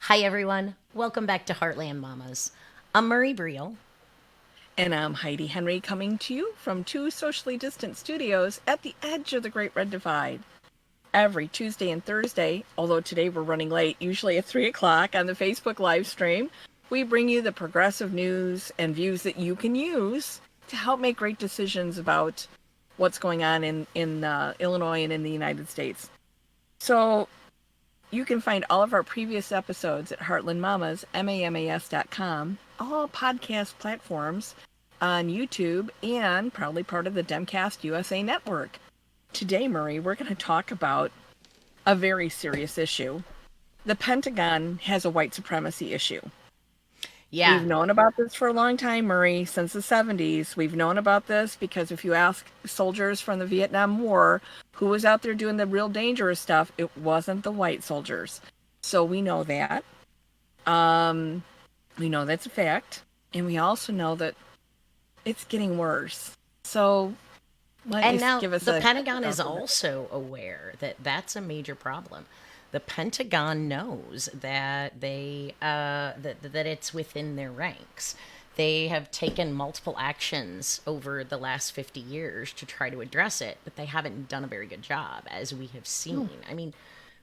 Hi, everyone. Welcome back to Heartland Mamas. I'm Marie Briel. And I'm Heidi Henry coming to you from two socially distant studios at the edge of the Great Red Divide. Every Tuesday and Thursday, although today we're running late, usually at 3 o'clock on the Facebook live stream, we bring you the progressive news and views that you can use to help make great decisions about what's going on in Illinois and in the United States. So you can find all of our previous episodes at Heartland Mamas, MAMAS.com, all podcast platforms, on YouTube, and proudly part of the Demcast USA network. Today, Marie, we're going to talk about a very serious issue. The Pentagon has a white supremacy issue. Yeah, We've known about this for a long time, Marie, since the 70s. We've known about this because if you ask soldiers from the Vietnam War who was out there doing the real dangerous stuff, it wasn't the white soldiers. So we know that. Um, we know that's a fact. And we also know that it's getting worse. So why don't and you now give us the a Pentagon is off of it? also aware that that's a major problem. The Pentagon knows that that it's within their ranks. They have taken multiple actions over the last 50 years to try to address it, but they haven't done a very good job, as we have seen. I mean,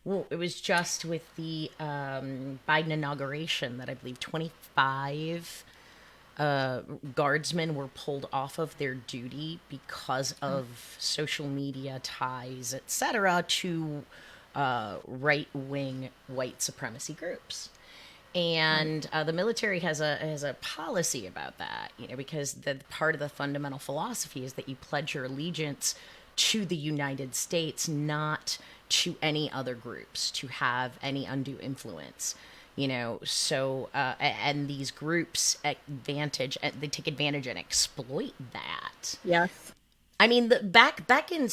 well, it was just with the Biden inauguration that I believe 25 guardsmen were pulled off of their duty because of social media ties, etc., to right wing white supremacy groups. Right. And the military has a policy about that, because the part of the fundamental philosophy is that you pledge your allegiance to the United States, not to any other groups, to have any undue influence. So and these groups they take advantage and exploit that. Yes. I mean, back in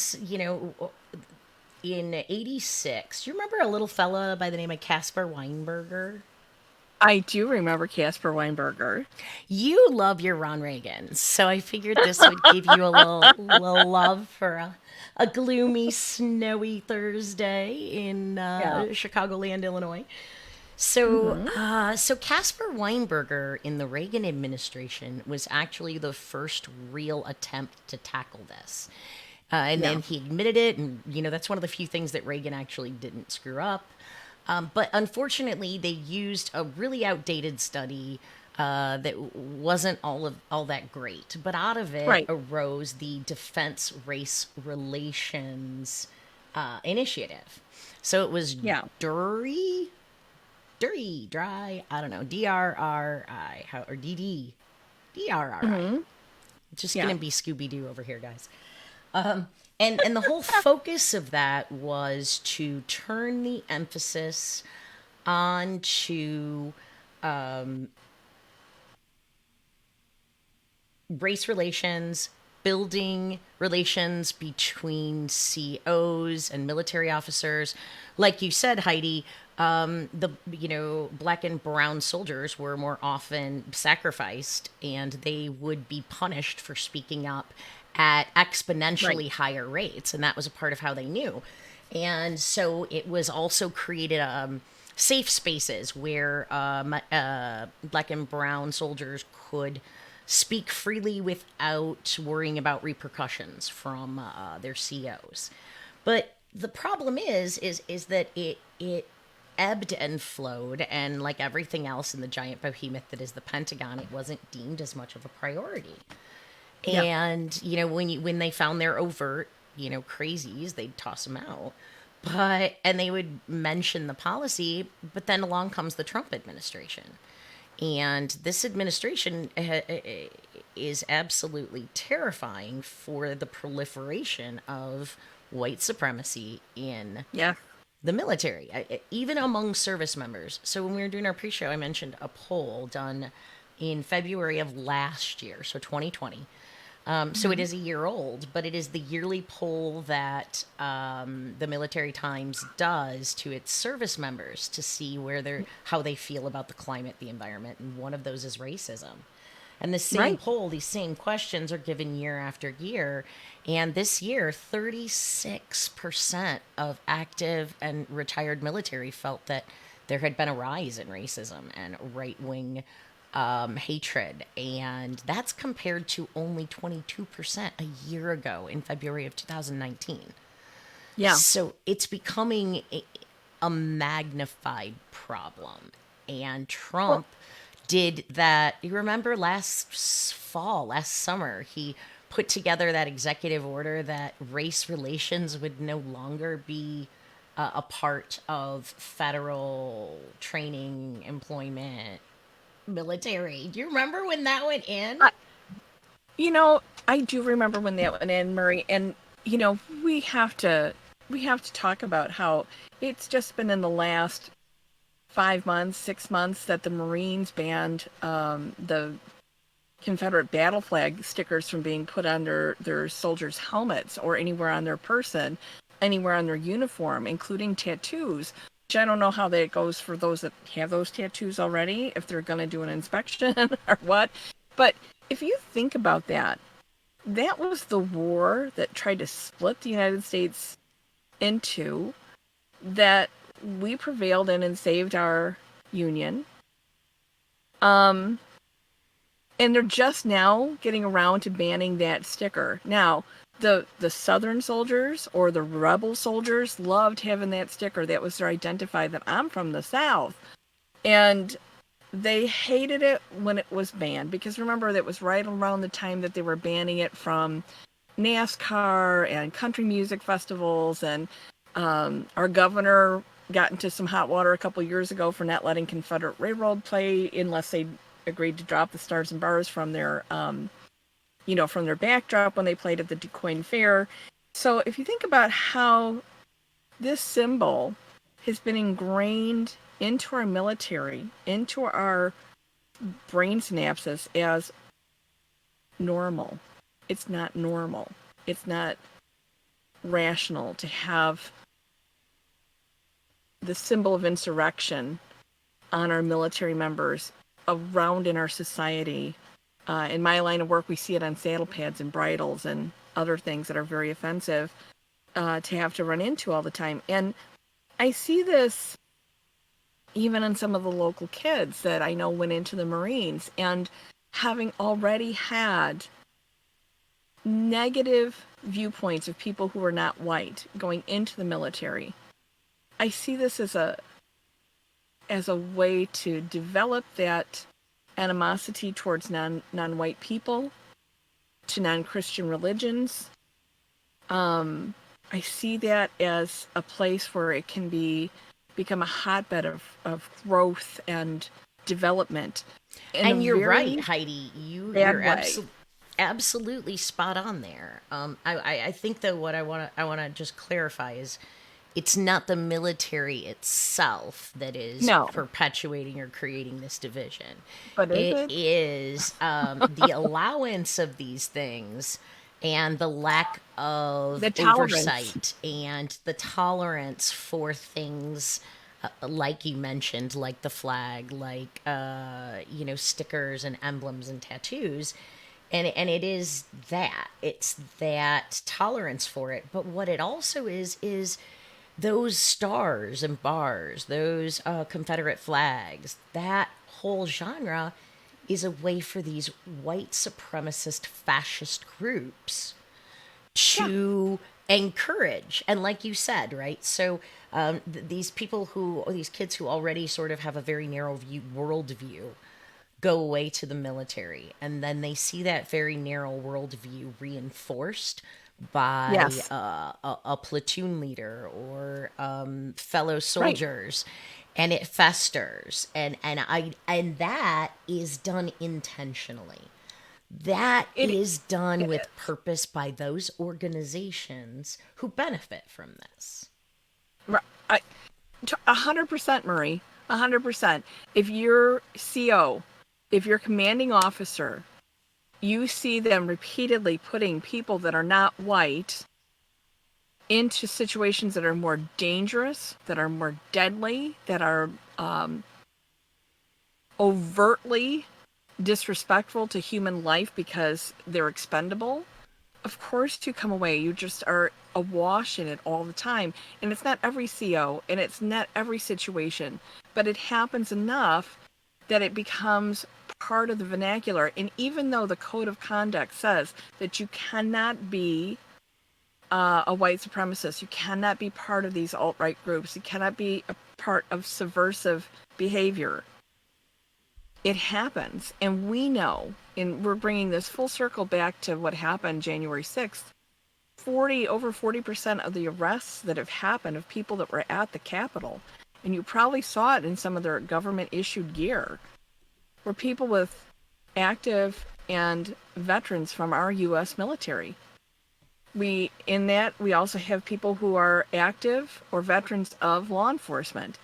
in '86, you remember a little fella by the name of Caspar Weinberger? I do remember Casper Weinberger. You love your Ron Reagan, so I figured this would give you a little love for a gloomy, snowy Thursday in Yeah. Chicagoland, Illinois. So, Mm-hmm. so Caspar Weinberger in the Reagan administration was actually the first real attempt to tackle this. And Yeah. then he admitted it, and that's one of the few things that Reagan actually didn't screw up. But unfortunately, they used a really outdated study that wasn't all that great. But out of it Right. arose the Defense Race Relations Initiative. So it was Yeah. Dry, I don't know, DRRI, or DDRRI. Mm-hmm. It's just Yeah. gonna be Scooby Doo over here, guys. And the whole focus of that was to turn the emphasis onto race relations, building relations between COs and military officers. Like you said, Heidi, the black and brown soldiers were more often sacrificed, and they would be punished for speaking up at Right. exponentially higher rates, and that was a part of how they knew. And so it was also created safe spaces where black and brown soldiers could speak freely without worrying about repercussions from their COs. But the problem is that it ebbed and flowed, and like everything else in the giant behemoth that is the Pentagon, it wasn't deemed as much of a priority. Yeah. And when they found their overt crazies, they'd toss them out. And they would mention the policy, but then along comes the Trump administration. And this administration is absolutely terrifying for the proliferation of white supremacy in Yeah. the military, even among service members. So when we were doing our pre-show, I mentioned a poll done in February of last year, so 2020. So it Mm-hmm. is a year old, but it is the yearly poll that the Military Times does to its service members to see how they feel about the climate, the environment, and one of those is racism. And the same Right. poll, these same questions are given year after year. And this year, 36% of active and retired military felt that there had been a rise in racism and right wing hatred. And that's compared to only 22% a year ago in February of 2019. Yeah. So it's becoming a magnified problem. And Well, Trump did that. You remember last fall, last summer, he put together that executive order that race relations would no longer be a part of federal training, employment, military. Do you remember when that went in? I, I do remember when that went in, Murray, and we have to talk about how it's just been in the last 5 months, 6 months that the Marines banned the Confederate battle flag stickers from being put on their soldiers' helmets or anywhere on their person, anywhere on their uniform, including tattoos. Which I don't know how that goes for those that have those tattoos already, if they're going to do an inspection or what. But if you think about that, that was the war that tried to split the United States into, that we prevailed in and saved our union. And they're just now getting around to banning that sticker. Now, the Southern soldiers or the rebel soldiers loved having that sticker. That was their identify that I'm from the South. And they hated it when it was banned, because remember, that was right around the time that they were banning it from NASCAR and country music festivals. And our governor got into some hot water a couple years ago for not letting Confederate Railroad play unless they agreed to drop the stars and bars from their from their backdrop when they played at the DuQuoin Fair. So if you think about how this symbol has been ingrained into our military, into our brain synapses as normal, it's not normal. It's not rational to have the symbol of insurrection on our military members around in our society. In my line of work, we see it on saddle pads and bridles and other things that are very offensive to have to run into all the time. And I see this even in some of the local kids that I know went into the Marines, and having already had negative viewpoints of people who are not white going into the military. I see this as a way to develop that animosity towards non-white people, to non-Christian religions. I see that as a place where it can become a hotbed of growth and development. And you're right, Heidi. You're Bad way. Absolutely spot on there. I think though what I want to just clarify is it's not the military itself that is No, perpetuating or creating this division. but is It it? is the allowance of these things and the lack of The tolerance. oversight and the tolerance for things like you mentioned, like the flag, like stickers and emblems and tattoos. And it is that, it's that tolerance for it. But what it also is those stars and bars, those Confederate flags, that whole genre is a way for these white supremacist fascist groups Yeah. to encourage. And like you said, right? So these people who, or these kids who already sort of have a very narrow worldview, go away to the military, and then they see that very narrow worldview reinforced by Yes. a platoon leader or fellow Right. soldiers, and it festers, and that is done intentionally. That It is done it with is. purpose by those organizations who benefit from this. Right. 100%, Marie. 100%. If you're CO, if you're commanding officer, you see them repeatedly putting people that are not white into situations that are more dangerous, that are more deadly, that are overtly disrespectful to human life because they're expendable. Of course you come away, you just are awash in it all the time. And it's not every CO and it's not every situation, but it happens enough that it becomes part of the vernacular. And even though the code of conduct says that you cannot be a white supremacist, you cannot be part of these alt-right groups, you cannot be a part of subversive behavior, it happens. And we know, and we're bringing this full circle back to what happened January 6th, over 40% of the arrests that have happened of people that were at the Capitol, and you probably saw it in some of their government issued gear, were people with active and veterans from our U.S. military. We also have people who are active or veterans of law enforcement.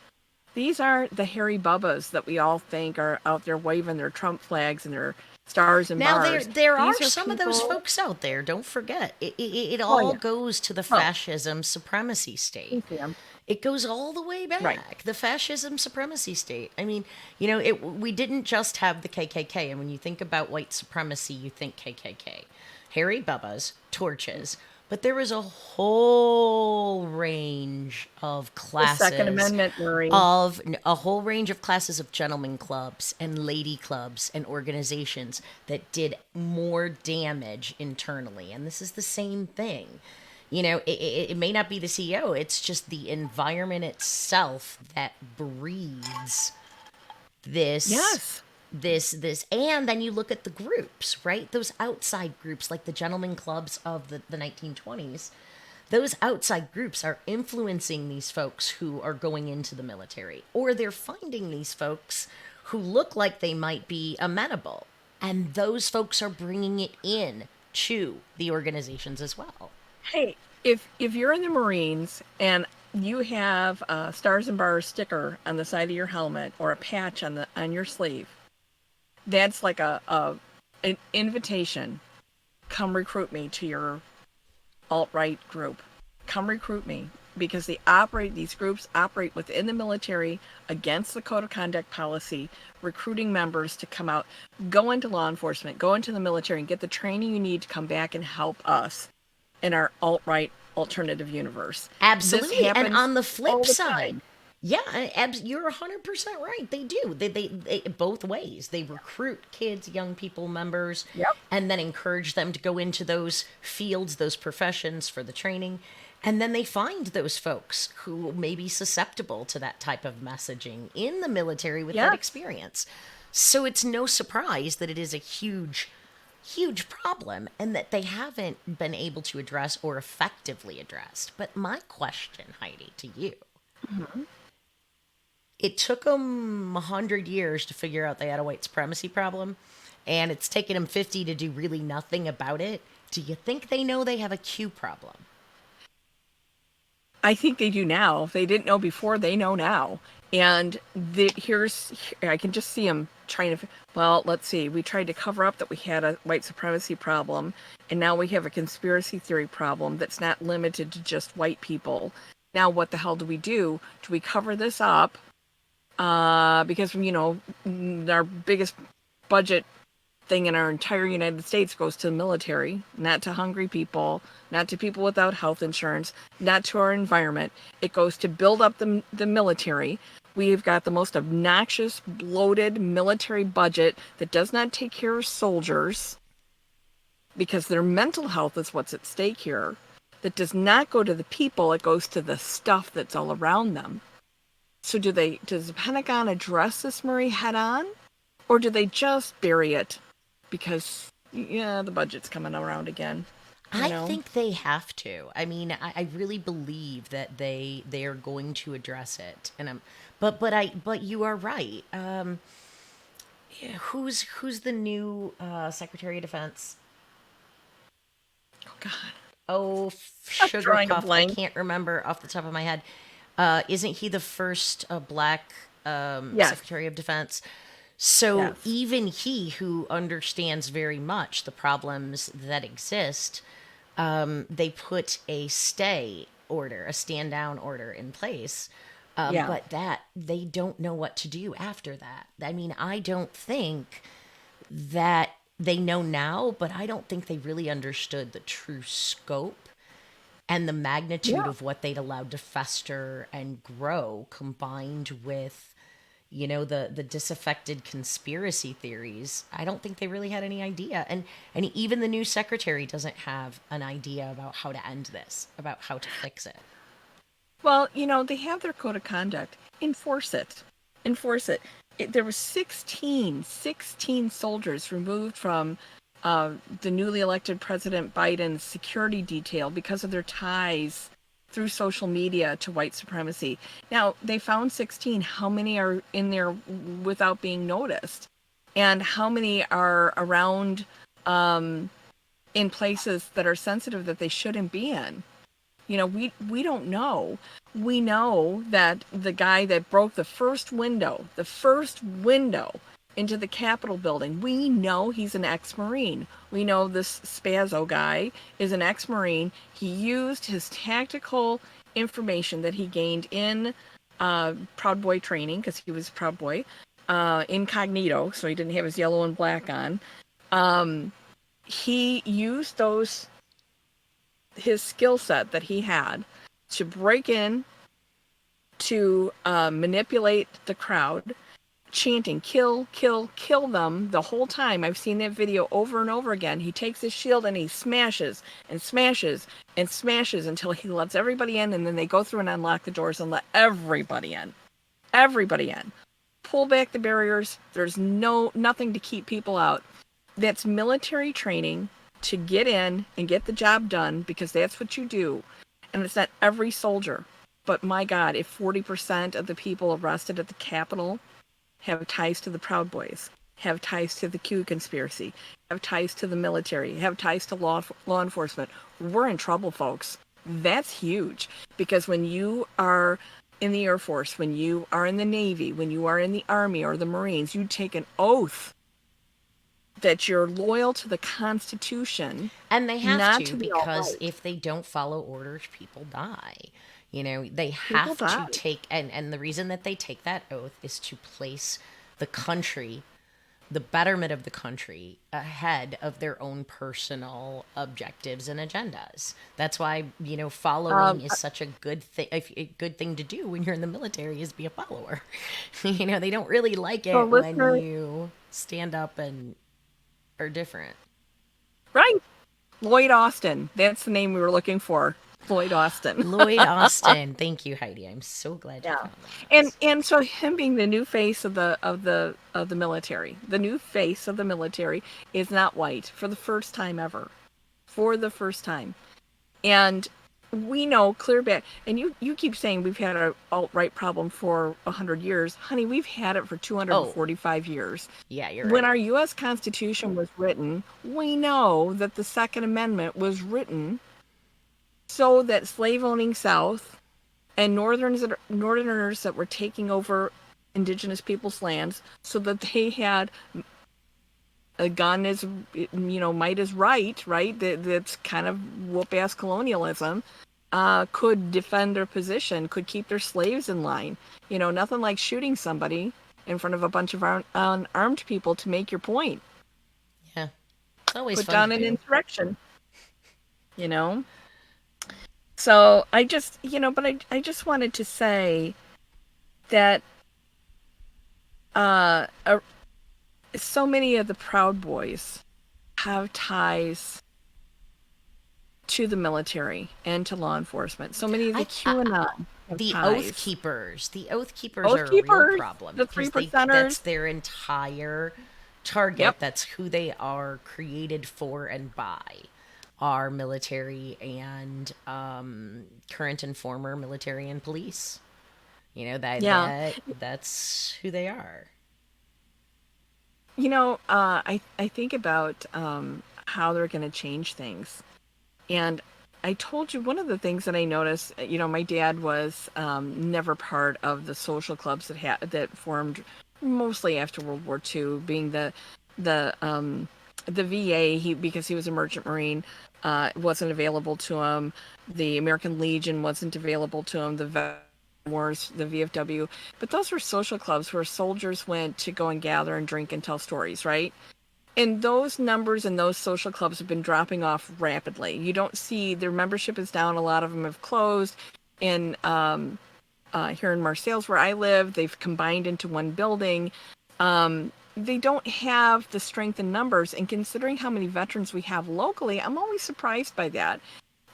These aren't the hairy bubbas that we all think are out there waving their Trump flags and their stars and Now bars. there are These are some of those people. folks out there. Don't forget, it Oh all yeah. goes to the Oh, fascism supremacy state. you see 'em. It goes all the way Right. back. The fascism supremacy state. I mean, we didn't just have the KKK, and when you think about white supremacy, you think KKK, hairy bubbas, torches. But there was a whole range of The Second classes Amendment, Murray. of a whole range of classes of gentlemen clubs and lady clubs and organizations that did more damage internally. And this is the same thing. It may not be the CEO, it's just the environment itself that breeds this Yes. this and then you look at the groups, right? Those outside groups like the gentlemen clubs of the 1920s. Those outside groups are influencing these folks who are going into the military, or they're finding these folks who look like they might be amenable, and those folks are bringing it in to the organizations as well. Hey, if you're in the Marines and you have a Stars and Bars sticker on the side of your helmet or a patch on your sleeve, that's like an invitation. Come recruit me to your alt-right group. Come recruit me, because these groups operate within the military against the code of conduct policy, recruiting members to come out, go into law enforcement, go into the military, and get the training you need to come back and help us in our alt-right alternative universe. This Absolutely. And happens on the all flip the side, time. yeah, you're 100% right. They do. They both ways. They recruit kids, young people, members, Yep. and then encourage them to go into those fields, those professions for the training. And then they find those folks who may be susceptible to that type of messaging in the military with that Yes. experience. So it's no surprise that it is a huge problem and that they haven't been able to address or effectively addressed. But my question, Heidi, to you, it took them 100 years to figure out they had a white supremacy problem, and it's taken them 50 to do really nothing about it. Do you think they know they have a Q problem? I think they do now. If they didn't know before, they know now. And I can just see them trying to, well, let's see. We tried to cover up that we had a white supremacy problem, and now we have a conspiracy theory problem that's not limited to just white people. Now, what the hell do we do? Do we cover this up? Because, our biggest budget thing in our entire United States goes to the military, not to hungry people, not to people without health insurance, not to our environment. It goes to build up the military. We've got the most obnoxious, bloated military budget that does not take care of soldiers, because their mental health is what's at stake here. That does not go to the people, it goes to the stuff that's all around them. So does the Pentagon address this, Murray, head on? Or do they just bury it? Because, the budget's coming around again. I think they have to. I mean, I really believe that they are going to address it, and but you are right. Yeah, who's the new Secretary of Defense? Oh, God. Oh, I'm sugar drawing a puff. I blank. can't remember off the top of my head. Isn't he the first black Yes. Secretary of Defense? So Yes. even he, who understands very much the problems that exist, they put a stay order, a stand down order in place. Yeah. But that they don't know what to do after that. I mean, I don't think that they know now, but I don't think they really understood the true scope and the magnitude Yeah. of what they'd allowed to fester and grow, combined with the disaffected conspiracy theories. I don't think they really had any idea, and even the new secretary doesn't have an idea about how to end this, about how to fix it. Well, they have their code of conduct. Enforce it. Enforce it. There were 16 soldiers removed from the newly elected President Biden's security detail because of their ties through social media to white supremacy. Now, they found 16. How many are in there without being noticed? And how many are around in places that are sensitive that they shouldn't be in? We don't know. We know that the guy that broke the first window into the Capitol building, we know he's an ex-Marine. We know this Spazzo guy is an ex-Marine. He used his tactical information that he gained in Proud Boy training, because he was Proud Boy, incognito, so he didn't have his yellow and black on. He used his skill set that he had to break in, to manipulate the crowd, chanting, kill, kill, kill them the whole time. I've seen that video over and over again. He takes his shield and he smashes and smashes and smashes until he lets everybody in, and then they go through and unlock the doors and let everybody in. Everybody in. Pull back the barriers. There's nothing to keep people out. That's military training to get in and get the job done, because that's what you do. And it's not every soldier. But my God, if 40% of the people arrested at the Capitol have ties to the Proud Boys, have ties to the Q conspiracy, have ties to the military, have ties to law enforcement, we're in trouble, folks. That's huge. Because when you are in the Air Force, when you are in the Navy, when you are in the Army or the Marines, you take an oath that you're loyal to the Constitution, And they have not to, to the because alt-right. if they don't follow orders, people die. They People have to die. take, and the reason that they take that oath is to place the country, the betterment of the country, ahead of their own personal objectives and agendas. That's why, following Um, is such a good thing. A good thing to do when you're in the military is be a follower. They don't really like so it when listener, you stand up and are different. right? Lloyd Austin. That's the name we were looking for. Lloyd Austin. Lloyd Austin. Thank you, Heidi. I'm so glad you Yeah. found And that. and so him being the new face of the military. The new face of the military is not white for the first time ever. For the first time. And we know clear back, and you keep saying we've had an alt-right problem for 100 years. Honey, we've had it for Oh, 245 years. yeah, you're When right. our U.S. Constitution was written, we know that the Second Amendment was written so that slave-owning South and Northerners that were taking over indigenous peoples' lands, so that they had a gun is, might is right, right? That's kind of whoop-ass colonialism. Could defend their position, could keep their slaves in line. Nothing like shooting somebody in front of a bunch of unarmed people to make your point. Yeah, it's always Put fun to down an do. insurrection, you know? So I just, but I just wanted to say that uh, uh, so many of the Proud Boys have ties to the military and to law enforcement. So many of the I QAnon have the oath ties. keepers. The oath keepers Oath are a real keepers, problem the because three that's percenters. their entire Yep. target. That's who they are created for and by. Are military and current and former military and police. Yeah. That's who they are. I think about how they're going to change things. And I told you one of the things that I noticed, my dad was never part of the social clubs that formed mostly after World War II, being the the VA. Because he was a merchant marine, wasn't available to him. The American Legion wasn't available to him. The Wars, the VFW, but those were social clubs where soldiers went to go and gather and drink and tell stories, right? And those numbers in those social clubs have been dropping off rapidly. You don't see their membership is down. A lot of them have closed. In here in Marseilles where I live. They've combined into one building. They don't have the strength in numbers, and considering how many veterans we have locally, I'm always surprised by that.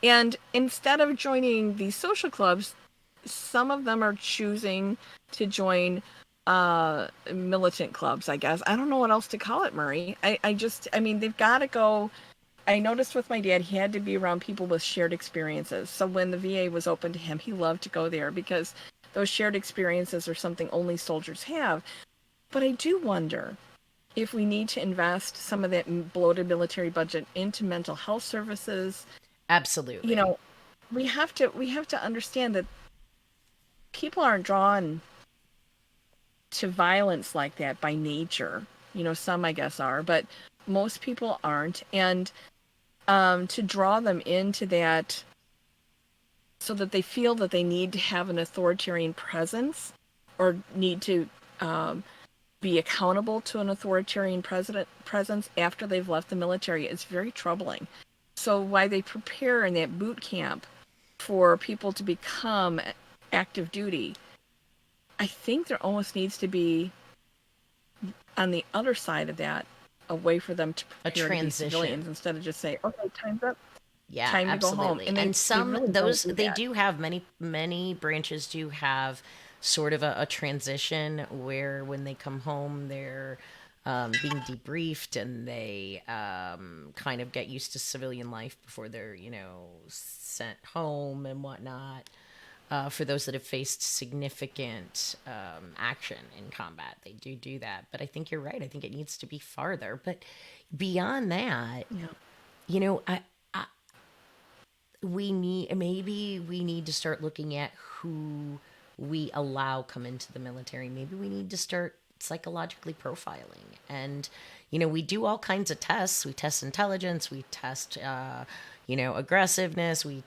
And instead of joining these social clubs, some of them are choosing to join militant clubs, I guess. I don't know what else to call it, Murray. I mean, they've got to go. I noticed with my dad, he had to be around people with shared experiences. So when the VA was open to him, he loved to go there because those shared experiences are something only soldiers have. But I do wonder if we need to invest some of that bloated military budget into mental health services. You Absolutely. know, we have to understand that people aren't drawn to violence like that by nature. Some I guess are, but most people aren't. And to draw them into that so that they feel that they need to have an authoritarian presence or need to um, be accountable to an authoritarian presence after they've left the military is very troubling. So why they prepare in that boot camp for people to become active duty, I think there almost needs to be on the other side of that a way for them to A prepare to be civilians transition. instead of just say, okay, time's up, Yeah, time to go home. absolutely. And And they some really don't those do they that. do have many branches do have sort of a transition where when they come home they're being debriefed and they kind of get used to civilian life before they're sent home and whatnot. For those that have faced significant action in combat, they do that. But I think you're right. I think it needs to be farther. But beyond that, Yeah. you know, I, we need to start looking at who we allow come into the military. Maybe we need to start psychologically profiling. And we do all kinds of tests. We test intelligence, we test aggressiveness, we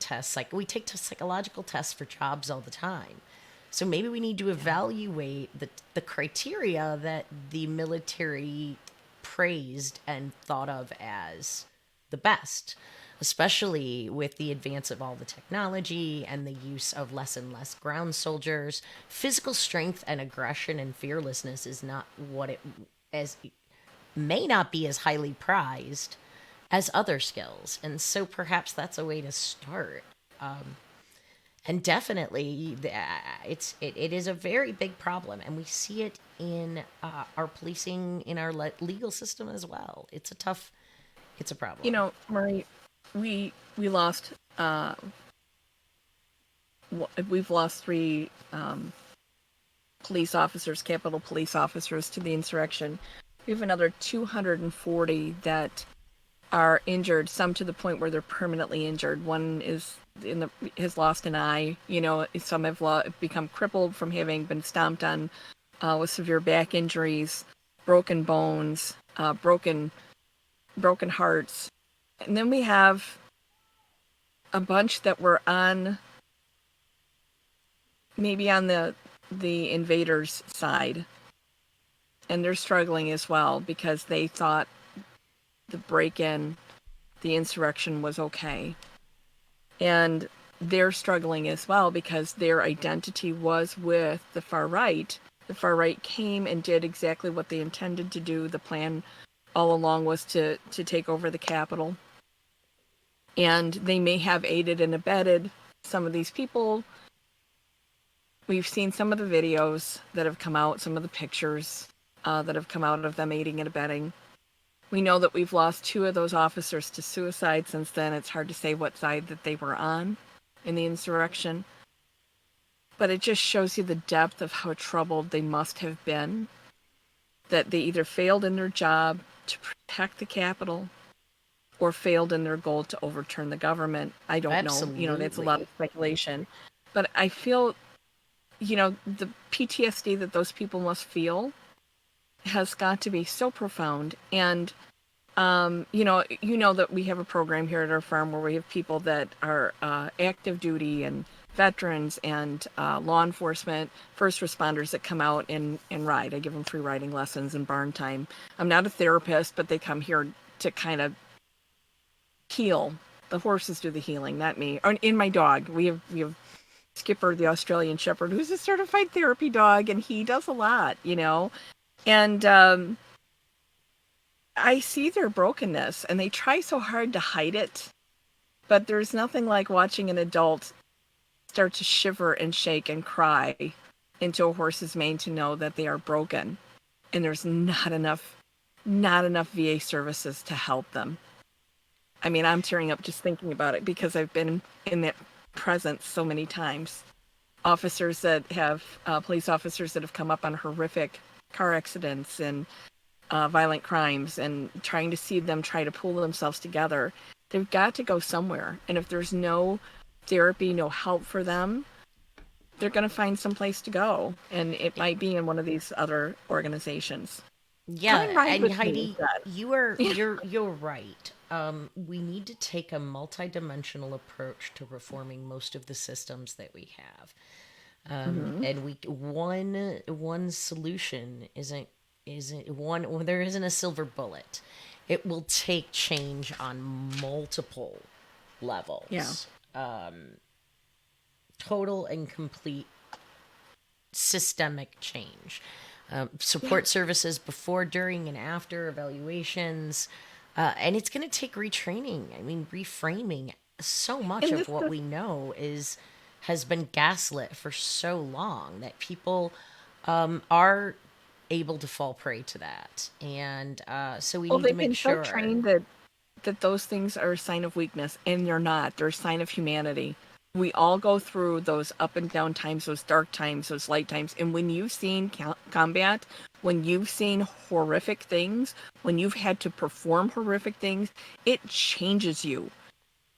take psychological tests for jobs all the time. So maybe we need to evaluate the criteria that the military praised and thought of as the best, especially with the advance of all the technology and the use of less and less ground soldiers. Physical strength and aggression and fearlessness is not what it as may not be as highly prized as other skills. And so perhaps that's a way to start. And definitely, it is a very big problem, and we see it in our policing, in our legal system as well. It's a problem. Murray, we lost we've lost three police officers, Capitol police officers, to the insurrection. We have another 240 that are injured, some to the point where they're permanently injured. One is has lost an eye. Some have become crippled from having been stomped on with severe back injuries, broken bones, broken hearts. And then we have a bunch that were maybe on the invaders' side, and they're struggling as well because they thought the break-in, the insurrection was okay. And they're struggling as well because their identity was with the far right. The far right came and did exactly what they intended to do. The plan all along was to take over the Capitol. And they may have aided and abetted some of these people. We've seen some of the videos that have come out, some of the pictures that have come out of them aiding and abetting. We know that we've lost 2 of those officers to suicide since then. It's hard to say what side that they were on in the insurrection. But it just shows you the depth of how troubled they must have been, that they either failed in their job to protect the Capitol or failed in their goal to overturn the government. I don't know. That's a lot Absolutely. of speculation. But I feel, the PTSD that those people must feel has got to be so profound. And that we have a program here at our farm where we have people that are active duty and veterans and law enforcement, first responders that come out and ride. I give them free riding lessons and barn time. I'm not a therapist, but they come here to kind of heal. The horses do the healing, not me. In my dog, we have Skipper, the Australian Shepherd, who's a certified therapy dog, and he does a lot, you know. And I see their brokenness, and they try so hard to hide it. But there's nothing like watching an adult start to shiver and shake and cry into a horse's mane to know that they are broken, and there's not enough VA services to help them. I mean, I'm tearing up just thinking about it because I've been in that presence so many times. Officers that have, police officers that have come up on horrific car accidents and violent crimes, and trying to see them try to pull themselves together. They've got to go somewhere. And if there's no therapy, no help for them, they're going to find some place to go. And it might be in one of these other organizations. Come and Yeah, ride and with me, Heidi, instead. you're right. We need to take a multidimensional approach to reforming most of the systems that we have. Mm-hmm. And we one solution isn't one, well, there isn't a silver bullet. It will take change on multiple Yeah. levels. Total and complete systemic change. Yeah. Support services before, during, and after evaluations. And it's going to take retraining. I mean, reframing. So much And of this what is, we know has been gaslit for so long that people are able to fall prey to that. And so we well, need to they've make been so sure. trained that those things are a sign of weakness, and they're not. They're a sign of humanity. We all go through those up and down times, those dark times, those light times. And when you've seen combat, when you've seen horrific things, when you've had to perform horrific things, it changes you.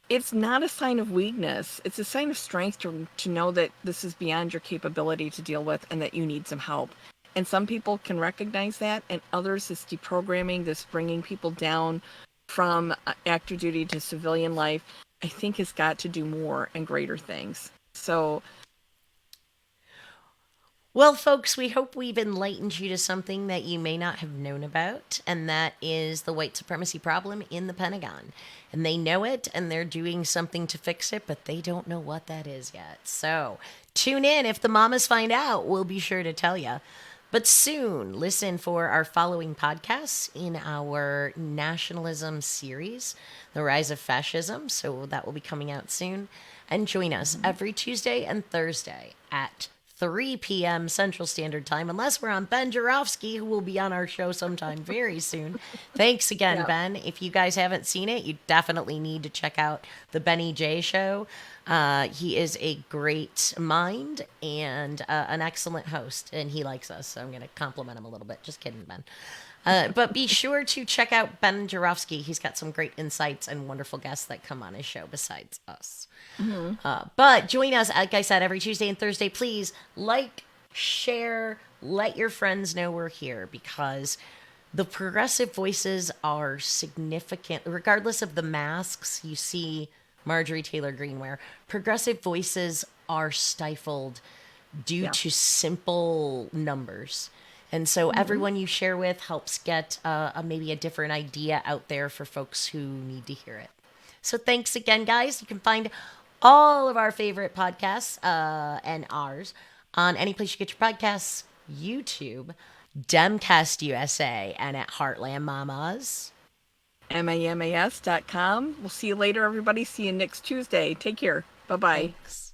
It's not a sign of weakness. It's a sign of strength to know that this is beyond your capability to deal with and that you need some help. And some people can recognize that, and others, this deprogramming, this bringing people down from active duty to civilian life, I think has got to do more and greater things. So, Well, folks, we hope we've enlightened you to something that you may not have known about, and that is the white supremacy problem in the Pentagon. And they know it, and they're doing something to fix it, but they don't know what that is yet. So tune in. If the mamas find out, we'll be sure to tell you. But soon, listen for our following podcasts in our nationalism series, The Rise of Fascism. So that will be coming out soon. And join us mhm. every Tuesday and Thursday at 3 p.m. Central Standard Time, unless we're on Ben Jarofsky, who will be on our show sometime very soon. Thanks again, Yeah. Ben. If you guys haven't seen it, you definitely need to check out the Benny J Show. He is a great mind and an excellent host, and he likes us, so I'm going to compliment him a little bit. Just kidding, Ben. But be sure to check out Ben Jarofsky. He's got some great insights and wonderful guests that come on his show besides us. Hmm. But join us, like I said, every Tuesday and Thursday. Please like, share, let your friends know we're here, because the progressive voices are significant, regardless of the masks you see Marjorie Taylor Greene wear. Progressive voices are stifled due Yeah. to simple numbers. And so Hmm. everyone you share with helps get maybe a different idea out there for folks who need to hear it. So thanks again, guys. You can find all of our favorite podcasts and ours on any place you get your podcasts, YouTube, Demcast USA, and at Heartland Mamas. mamas.com. We'll see you later, everybody. See you next Tuesday. Take care. Bye bye. Thanks.